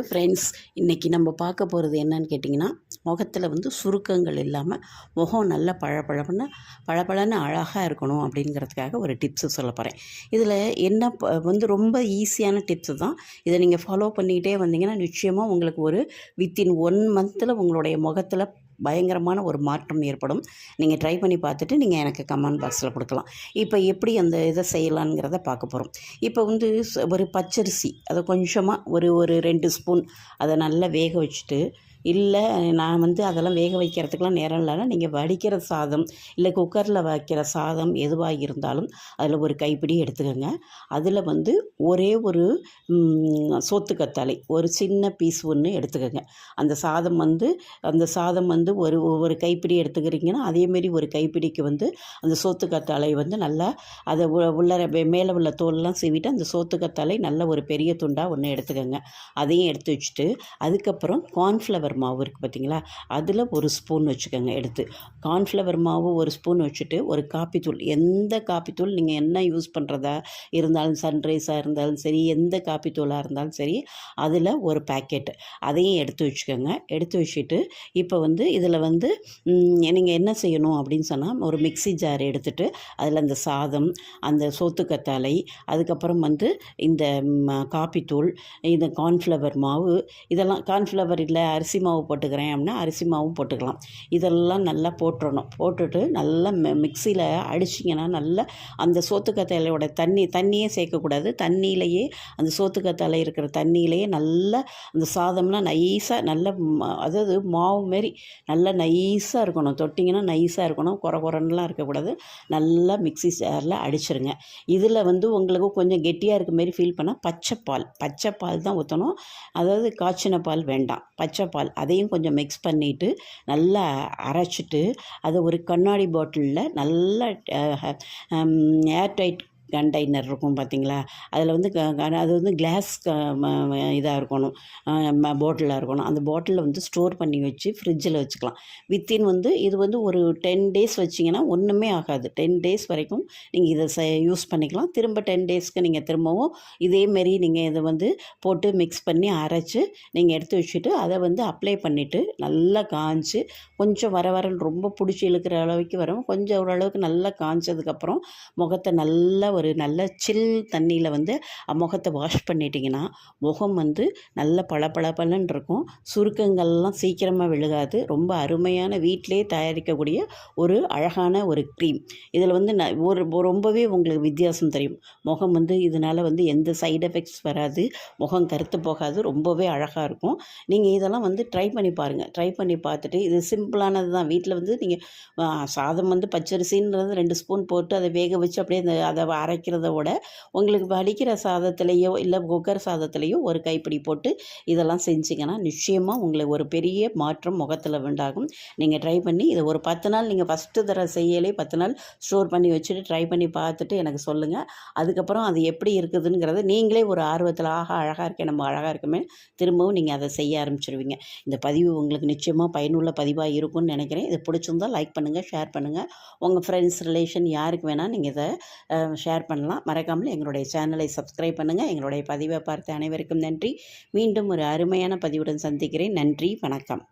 Friends, இன்றைக்கி நம்ம பார்க்க போகிறது என்னன்னு கேட்டிங்கன்னா, முகத்தில் வந்து சுருக்கங்கள் இல்லாமல் முகம் நல்லா பளபளன்னு அழகாக இருக்கணும் அப்படிங்கிறதுக்காக ஒரு டிப்ஸு சொல்ல போகிறேன். இதில் என்ன வந்து ரொம்ப ஈஸியான டிப்ஸு தான். இதை நீங்கள் ஃபாலோ பண்ணிக்கிட்டே வந்தீங்கன்னா நிச்சயமாக உங்களுக்கு ஒரு வித்தின் 1 மந்தில் உங்களுடைய முகத்தில் பயங்கரமான ஒரு மாற்றம் ஏற்படும். நீங்கள் ட்ரை பண்ணி பார்த்துட்டு நீங்கள் எனக்கு கமெண்ட் பாக்ஸில் கொடுக்கலாம். இப்போ எப்படி அந்த இதை செய்யலாங்கிறத பார்க்க போகிறோம். இப்போ வந்து ஒரு பச்சரிசி அதை கொஞ்சமாக ஒரு 2 ஸ்பூன் அதை நல்லா வேக வச்சுட்டு, இல்லை நான் வந்து அதெல்லாம் வேக வைக்கிறதுக்கெலாம் நேரம் இல்லைன்னா நீங்கள் வடிக்கிற சாதம் இல்லை குக்கரில் வைக்கிற சாதம் எதுவாக இருந்தாலும் அதில் ஒரு கைப்பிடி எடுத்துக்கோங்க. அதில் வந்து ஒரே ஒரு சோத்துக்கத்தாழை ஒரு சின்ன பீஸ் ஒன்று எடுத்துக்கோங்க. அந்த சாதம் வந்து ஒரு கைப்பிடி எடுத்துக்கிறீங்கன்னா அதேமாரி ஒரு கைப்பிடிக்கு வந்து அந்த சோத்துக்கத்தாழை வந்து நல்லா அதை உள்ளர மேலே உள்ள தோலெலாம் சீவிட்டு அந்த சோத்துக்கத்தாழை நல்ல ஒரு பெரிய துண்டாக ஒன்று எடுத்துக்கோங்க. அதையும் எடுத்து வச்சுட்டு, அதுக்கப்புறம் கார்ன்ஃப்ளவர் மாவு இருக்குது பார்த்தீங்களா, அதில் ஒரு ஸ்பூன் வச்சுக்கோங்க. எடுத்து கார்ன்ஃப்ளவர் மாவு ஒரு ஸ்பூன் வச்சுட்டு, ஒரு காப்பித்தூள் எந்த காப்பித்தூள் நீங்கள் என்ன யூஸ் பண்ணுறதா இருந்தாலும் சன்ரைஸாக இருந்தாலும் சரி, எந்த காப்பித்தூளாக இருந்தாலும் சரி, அதில் ஒரு பேக்கெட்டு அதையும் எடுத்து வச்சுக்கோங்க. எடுத்து வச்சுட்டு இப்போ வந்து இதில் வந்து நீங்கள் என்ன செய்யணும் அப்படின்னு சொன்னால், ஒரு மிக்ஸி ஜார் எடுத்துகிட்டு அதில் அந்த சாதம், அந்த சோத்துக்கத்தாழை, அதுக்கப்புறம் வந்து இந்த காப்பித்தூள், இந்த கார்ன்ஃப்ளவர் மாவு, இதெல்லாம் கார்ன்ஃப்ளவர் இல்லை அரிசி மாவு போட்டுக்கிறேன் அப்படின்னா அரிசி மாவும் போட்டுக்கலாம். இதெல்லாம் நல்லா போட்டுறணும். போட்டுட்டு நல்லா மிக்சியில் அடிச்சிங்கன்னா நல்லா அந்த சோத்துக்கத்தாழையோட தண்ணியே சேர்க்கக்கூடாது. தண்ணியிலையே அந்த சோத்துக்கத்தாழை இருக்கிற தண்ணியிலையே நல்லா அந்த சாதம்லாம் நைஸாக நல்ல அதாவது மாவு மாரி நல்லா நைஸாக இருக்கணும். தொட்டிங்கன்னா நைஸாக இருக்கணும், குறன்னுலாம் இருக்கக்கூடாது. நல்லா மிக்ஸி ஜாரில் அடிச்சிருங்க. இதில் வந்து உங்களுக்கு கொஞ்சம் கெட்டியாக இருக்க மாரி ஃபீல் பண்ணால் பச்சை பால் தான் ஊற்றணும். அதாவது காய்ச்சின பால் வேண்டாம், பச்சை பால். அதையும் கொஞ்சம் மிக்ஸ் பண்ணிவிட்டு நல்லா அரைச்சிட்டு அதை ஒரு கண்ணாடி பாட்டிலில் நல்லா ஏர்டைட் கண்டெய்னர் இருக்கும் பார்த்தீங்களா, அதில் வந்து அது வந்து கிளாஸ் இதாக இருக்கணும், பாட்டிலாக இருக்கணும். அந்த பாட்டிலில் வந்து ஸ்டோர் பண்ணி வச்சு ஃப்ரிட்ஜில் வச்சுக்கலாம். வித்தின் வந்து இது வந்து ஒரு 10 டேஸ் வச்சிங்கன்னா ஒன்றுமே ஆகாது. 10 டேஸ் வரைக்கும் நீங்கள் இதை யூஸ் பண்ணிக்கலாம். திரும்ப 10 டேஸ்க்கு நீங்கள் திரும்பவும் இதேமாரி நீங்கள் இதை வந்து போட்டு மிக்ஸ் பண்ணி அரைச்சி நீங்கள் எடுத்து வச்சுட்டு அதை வந்து அப்ளை பண்ணிவிட்டு நல்லா காய்ச்சி கொஞ்சம் வரன்னு ரொம்ப பிடிச்சி இழுக்கிற அளவுக்கு வரும். கொஞ்சம் ஓரளவுக்கு நல்லா காய்ச்சதுக்கப்புறம் முகத்தை நல்லா ஒரு நல்ல சில் தண்ணியில் வந்து முகத்தை வாஷ் பண்ணிட்டிங்கன்னா முகம் வந்து நல்ல பளபளன்னு இருக்கும். சுருக்கங்கள்லாம் சீக்கிரமாக விழுகாது. ரொம்ப அருமையான வீட்டிலே தயாரிக்கக்கூடிய ஒரு அழகான ஒரு க்ரீம். இதில் வந்து ரொம்பவே உங்களுக்கு வித்தியாசம் தெரியும். முகம் வந்து இதனால் வந்து எந்த சைடு எஃபெக்ட்ஸ் வராது, முகம் கருத்து போகாது, ரொம்பவே அழகாக இருக்கும். நீங்கள் இதெல்லாம் வந்து ட்ரை பண்ணி பாருங்கள். ட்ரை பண்ணி பார்த்துட்டு இது சிம்பிளானது தான். வீட்டில் வந்து நீங்கள் சாதம் வந்து பச்சரிசின்றது 2 ஸ்பூன் போட்டு அதை வேக வச்சு அப்படியே அதை அரைக்கிறத விட உங்களுக்கு வடிக்கிற சாதத்துலேயோ இல்லை குக்கர் சாதத்துலேயோ ஒரு கைப்பிடி போட்டு இதெல்லாம் செஞ்சிங்கன்னா நிச்சயமாக உங்களுக்கு ஒரு பெரிய மாற்றம் முகத்தில் உண்டாகும். நீங்கள் ட்ரை பண்ணி இதை ஒரு 10 நாள் நீங்கள் ஃபஸ்ட்டு தர செய்யலே 10 நாள் ஸ்டோர் பண்ணி வச்சுட்டு ட்ரை பண்ணி பார்த்துட்டு எனக்கு சொல்லுங்கள். அதுக்கப்புறம் அது எப்படி இருக்குதுங்கிறத நீங்களே ஒரு ஆர்வத்தில் அழகாக இருக்கேன், நம்ம அழகாக இருக்குமே திரும்பவும் நீங்கள் அதை செய்ய ஆரம்பிச்சிருவீங்க. இந்த பதிவு உங்களுக்கு நிச்சயமாக பயனுள்ள பதிவாக இருக்கும்னு நினைக்கிறேன். இது பிடிச்சிருந்தால் லைக் பண்ணுங்கள், ஷேர் பண்ணுங்கள். உங்கள் ஃப்ரெண்ட்ஸ் ரிலேஷன் யாருக்கு வேணால் நீங்கள் இதை ஷேர் பண்ணலாம். மறக்காமல் எங்களுடைய சேனலை சப்ஸ்கிரைப் பண்ணுங்கள். எங்களுடைய பதிவை பார்த்த அனைவருக்கும் நன்றி. மீண்டும் ஒரு அருமையான பதிவுடன் சந்திக்கிறேன். நன்றி, வணக்கம்.